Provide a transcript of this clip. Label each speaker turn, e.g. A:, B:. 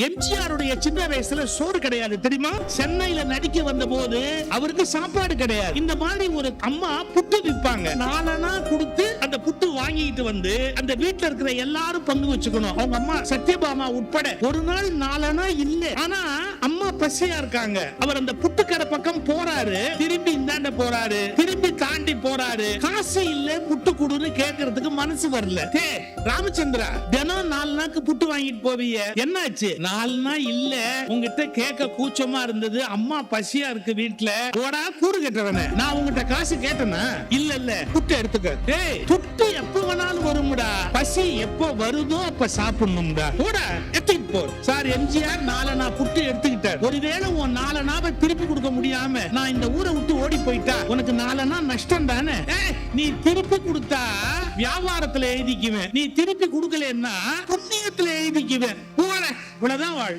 A: எம்ஜிஆருடைய சின்ன வயசுல சோறு கிடையாது தெரியுமா? சென்னையில நடிக்க வந்த போது அவருக்கு சாப்பாடு கிடையாது. இந்த மாதிரி ஒரு அம்மா புட்டு விற்பாங்க. 4 அணா கொடுத்து அந்த புட்டு வாங்கிட்டு வந்து அந்த வீட்டுல இருக்கிற எல்லாரும் பங்கு வச்சுக்கணும். அவங்க அம்மா சத்யபாமா உட்பட. ஒரு நாள் 4 அணா இல்ல. ஆனா அம்மா பசியா இருக்காங்க. அவர் அந்த புட்டுக்கடை பக்கம் போறாரு, திரும்பி இந்தாண்ட போறாரு, திரும்பி தாண்டி போறாரு. காசு இல்ல, புட்டு குடுன்னு கேட்கறதுக்கு மனசு வரல. ராமச்சந்திரா, தினம் 4 நாக்கு புட்டு வாங்கிட்டு போவீங்க, என்னாச்சு? 4 நாள் இல்ல, உங்ககிட்ட கேட்க கூச்சமா இருந்தது, அம்மா பசியா இருக்கு வீட்டுல. ஓடா கூறு கேட்டவன, நான் உங்ககிட்ட காசு கேட்டனா? இல்ல புட்டு எடுத்துக்க. டேய், புட்டு எப்ப வேணாலும் வரும்டா, பசி எப்ப வருதோ அப்ப சாப்பிடணும்டா. ஓடா எடுத்துட்டு போ. சார் எம்ஜிஆர் 4 அணா புட்டு எடுத்துக்கிட்டார். ஒருவேளை உன் 4 அணாவை திருப்பி கொடுக்க முடியாம நான் இந்த ஊரை விட்டு ஓடி போயிட்டா உனக்கு 4 அணா நஷ்டம் தானே? நீ திருப்பி கொடுத்தா வியாபாரத்துல எழுதிக்குவேன், நீ திருப்பி கொடுக்கலன்னா புண்ணியத்துல எழுதிக்குவேன். இவ்வளவுதான் வாழ்.